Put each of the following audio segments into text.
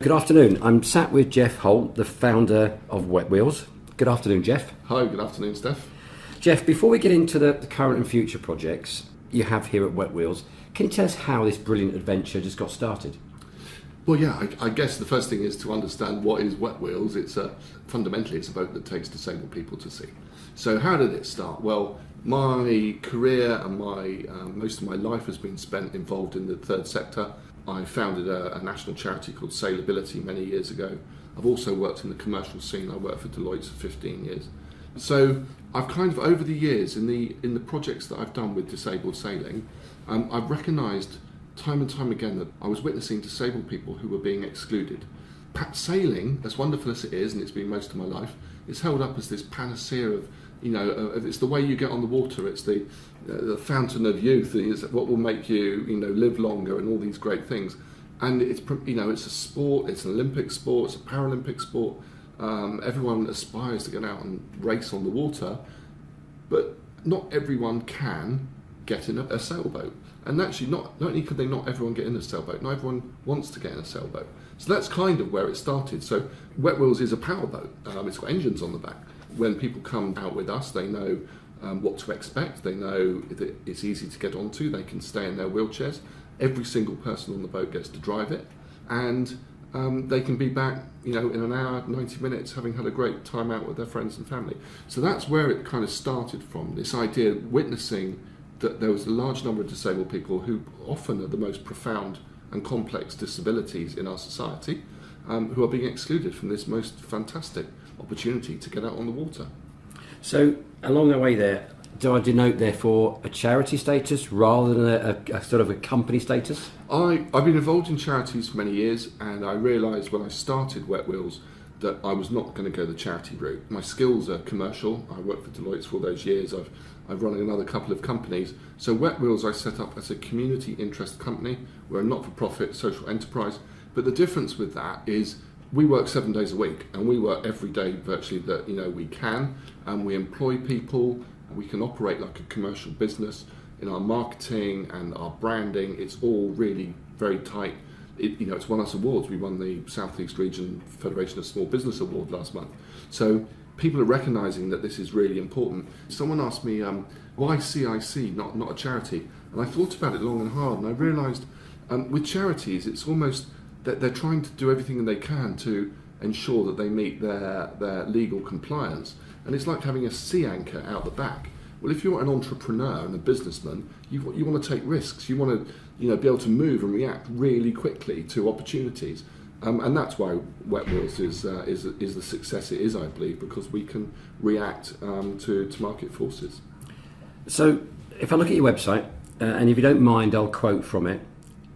Good afternoon. I'm sat with Geoff Holt, the founder of Wetwheels. Good afternoon, Geoff. Hi, good afternoon, Stef. Geoff, before we get into the current and future projects you have here at Wetwheels, can you tell us how this brilliant adventure just got started? Well, yeah, I guess the first thing is to understand what is Wetwheels. Fundamentally, it's a boat that takes disabled people to sea. So how did it start? Well, my career and most of my life has been spent involved in the third sector. I founded a national charity called Sailability many years ago. I've also worked in the commercial scene. I worked for Deloitte for 15 years. So I've kind of, over the years, in the projects that I've done with disabled sailing, I've recognised time and time again that I was witnessing disabled people who were being excluded. Sailing, as wonderful as it is, and it's been most of my life, is held up as this panacea of, it's the way you get on the water, it's the fountain of youth, it's what will make you, live longer and all these great things. And it's a sport, it's an Olympic sport, it's a Paralympic sport. Everyone aspires to get out and race on the water, but not everyone can get in a sailboat. And actually, not only could not everyone get in a sailboat, not everyone wants to get in a sailboat. So that's kind of where it started. So Wetwheels is a powerboat. It's got engines on the back. When people come out with us, they know what to expect. They know that it's easy to get onto. They can stay in their wheelchairs. Every single person on the boat gets to drive it. And they can be back, in an hour, 90 minutes, having had a great time out with their friends and family. So that's where it kind of started from, this idea of witnessing that there was a large number of disabled people who often are the most profound and complex disabilities in our society, who are being excluded from this most fantastic opportunity to get out on the water. So along the way there, do I denote therefore a charity status rather than a sort of a company status? I've been involved in charities for many years, and I realised when I started Wetwheels that I was not going to go the charity route. My skills are commercial. I worked for Deloitte for all those years. I've run another couple of companies. So Wetwheels I set up as a community interest company. We're a not-for-profit social enterprise. But the difference with that is we work 7 days a week, and we work every day virtually that we can, and we employ people. We can operate like a commercial business in our marketing and our branding. It's all really very tight. It's won us awards. We won the South East Region Federation of Small Business Award last month. So people are recognising that this is really important. Someone asked me, why CIC, not a charity? And I thought about it long and hard, and I realised with charities, it's almost that they're trying to do everything they can to ensure that they meet their legal compliance. And it's like having a sea anchor out the back. Well, if you're an entrepreneur and a businessman, you want to take risks. You want to be able to move and react really quickly to opportunities. And that's why Wetwheels is the success it is, I believe, because we can react to market forces. So if I look at your website, and if you don't mind, I'll quote from it.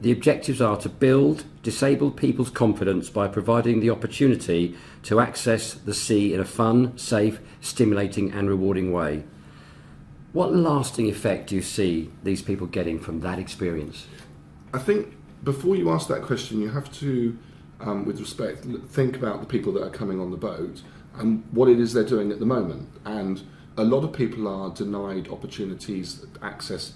The objectives are to build disabled people's confidence by providing the opportunity to access the sea in a fun, safe, stimulating and rewarding way. What lasting effect do you see these people getting from that experience? I think before you ask that question, you have to, with respect, think about the people that are coming on the boat and what it is they're doing at the moment. And a lot of people are denied opportunities, access,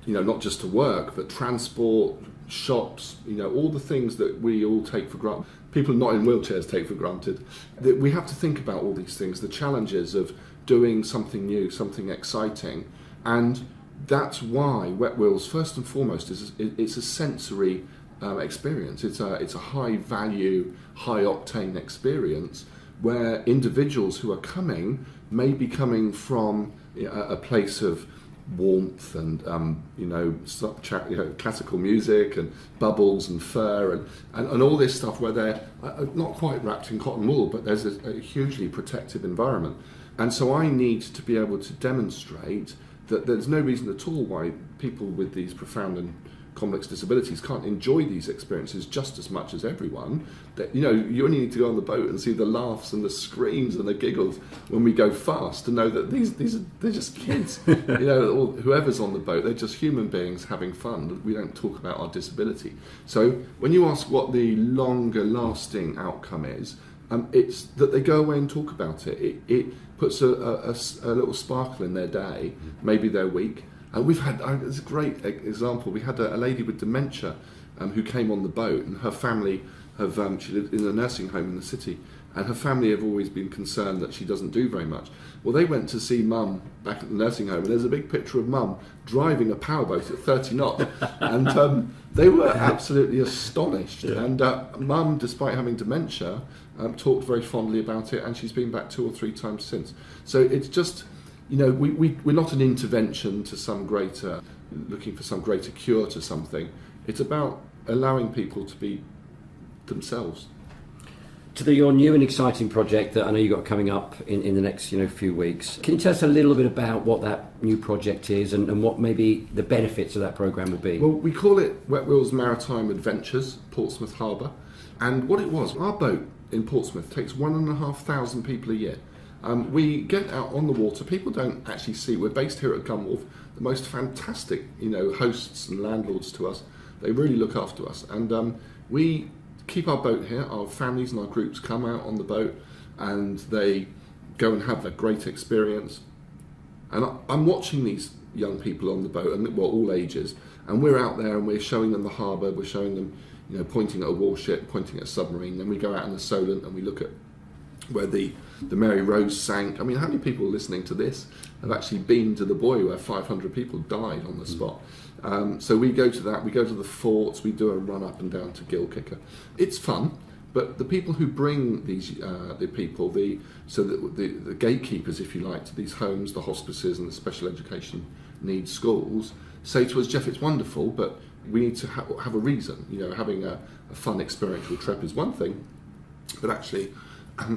not just to work, but transport, shops, all the things that we all take for granted. People not in wheelchairs take for granted. That we have to think about all these things, the challenges of doing something new, something exciting. And that's why Wetwheels, first and foremost, it's a sensory experience. It's a high value, high octane experience where individuals who are coming may be coming from a place of warmth and classical music and bubbles and fur and all this stuff where they're not quite wrapped in cotton wool, but there's a hugely protective environment. And so I need to be able to demonstrate that there's no reason at all why people with these profound and complex disabilities can't enjoy these experiences just as much as everyone. That you only need to go on the boat and see the laughs and the screams and the giggles when we go fast to know that they're just kids. Or whoever's on the boat, they're just human beings having fun. We don't talk about our disability. So when you ask what the longer lasting outcome is, it's that they go away and talk about it. It puts a little sparkle in their day, maybe their week. We've had, it's a great example, we had a lady with dementia who came on the boat, and her family have she lived in a nursing home in the city, and her family have always been concerned that she doesn't do very much. Well, they went to see Mum back at the nursing home, and there's a big picture of Mum driving a powerboat at 30 knots, and they were absolutely astonished. Yeah. And Mum, despite having dementia, talked very fondly about it, and she's been back 2 or 3 times since. So it's just, we're not an intervention to some greater, looking for some greater cure to something. It's about allowing people to be themselves. To your new and exciting project that I know you've got coming up in the next few weeks, can you tell us a little bit about what that new project is and what maybe the benefits of that programme will be? Well, we call it Wetwheels Maritime Adventures, Portsmouth Harbour. And what it was, our boat in Portsmouth takes 1,500 people a year. We get out on the water. People don't actually see. We're based here at Gunwharf, the most fantastic hosts and landlords to us. They really look after us. And we keep our boat here. Our families and our groups come out on the boat and they go and have a great experience. And I'm watching these young people on the boat, and all ages, and we're out there and we're showing them the harbour, we're showing them pointing at a warship, pointing at a submarine. Then we go out in the Solent and we look at where the Mary Rose sank. I mean, how many people listening to this have actually been to the buoy where 500 people died on the spot? So we go to that, we go to the forts, we do a run up and down to Gillkicker. It's fun, but the people who bring these, the gatekeepers, if you like, to these homes, the hospices and the special education needs schools, say to us, Geoff, it's wonderful, but we need to have a reason. Having a fun experiential trip is one thing, but actually,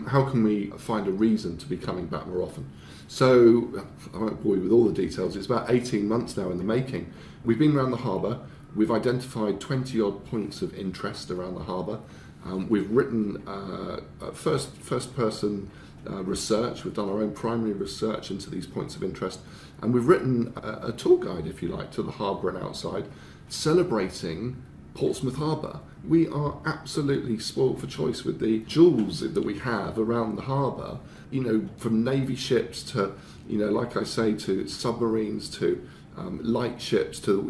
how can we find a reason to be coming back more often? So, I won't bore you with all the details, it's about 18 months now in the making. We've been around the harbour, we've identified 20 odd points of interest around the harbour. We've written first person research, we've done our own primary research into these points of interest, and we've written a tour guide, if you like, to the harbour and outside, celebrating Portsmouth Harbour. We are absolutely spoilt for choice with the jewels that we have around the harbour, from Navy ships to, like I say, to submarines, to light ships, to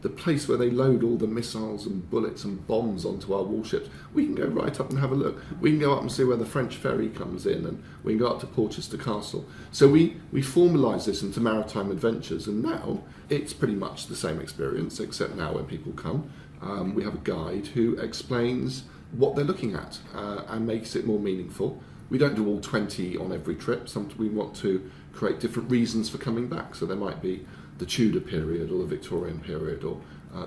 the place where they load all the missiles and bullets and bombs onto our warships. We can go right up and have a look. We can go up and see where the French ferry comes in, and we can go up to Porchester Castle. So we formalise this into Maritime Adventures, and now it's pretty much the same experience, except now when people come, we have a guide who explains what they're looking at and makes it more meaningful. We don't do all 20 on every trip. We want to create different reasons for coming back. So there might be the Tudor period or the Victorian period or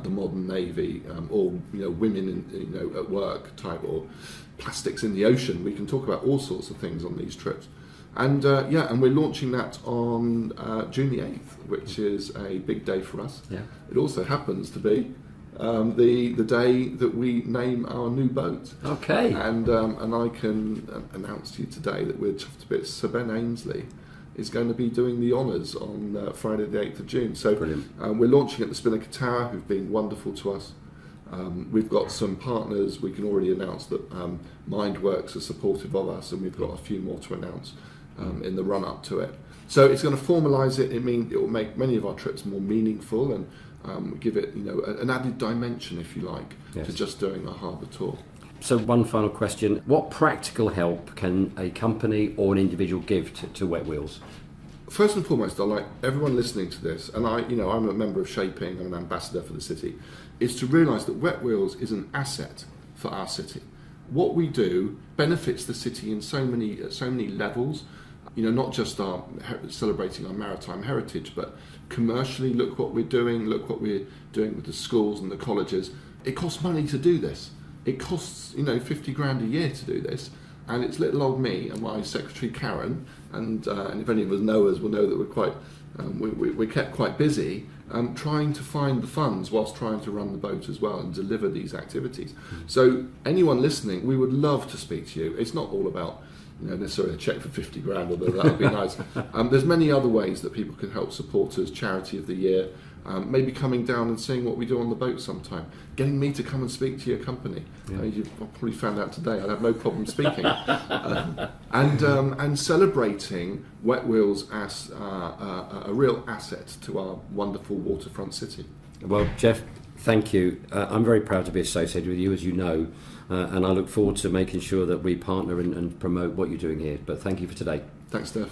the modern Navy or women at work type or plastics in the ocean. We can talk about all sorts of things on these trips. And and we're launching that on June the 8th, which is a big day for us. Yeah. It also happens to be the day that we name our new boat. Okay. And I can announce to you today that we're chuffed to bits. Sir Ben Ainsley is going to be doing the honours on Friday the 8th of June. So we're launching at the Spinnaker Tower, who've been wonderful to us. We've got some partners. We can already announce that Mindworks are supportive of us, and we've got a few more to announce in the run-up to it. So it's going to formalise it. It will make many of our trips more meaningful and give it, an added dimension, if you like, to just doing a harbour tour. So one final question. What practical help can a company or an individual give to Wetwheels? First and foremost, I'd like everyone listening to this, and I'm a member of Shaping, I'm an ambassador for the city, is to realise that Wetwheels is an asset for our city. What we do benefits the city in so many levels. Not just celebrating our maritime heritage, but commercially, look what we're doing, look what we're doing with the schools and the colleges. It costs money to do this. It costs, 50 grand a year to do this. And it's little old me and my secretary Karen, and if any of us know us will know that we're quite, we're kept quite busy trying to find the funds whilst trying to run the boat as well and deliver these activities. So anyone listening, we would love to speak to you. It's not all about necessarily a cheque for 50 grand, although that would be nice. There's many other ways that people can help support us. Charity of the Year, maybe coming down and seeing what we do on the boat sometime, getting me to come and speak to your company. You've probably found out today I'd have no problem speaking. And celebrating Wetwheels as a real asset to our wonderful waterfront city. Well, Geoff, Thank you. I'm very proud to be associated with you, as you know, and I look forward to making sure that we partner and promote what you're doing here. But thank you for today. Thanks, Stef.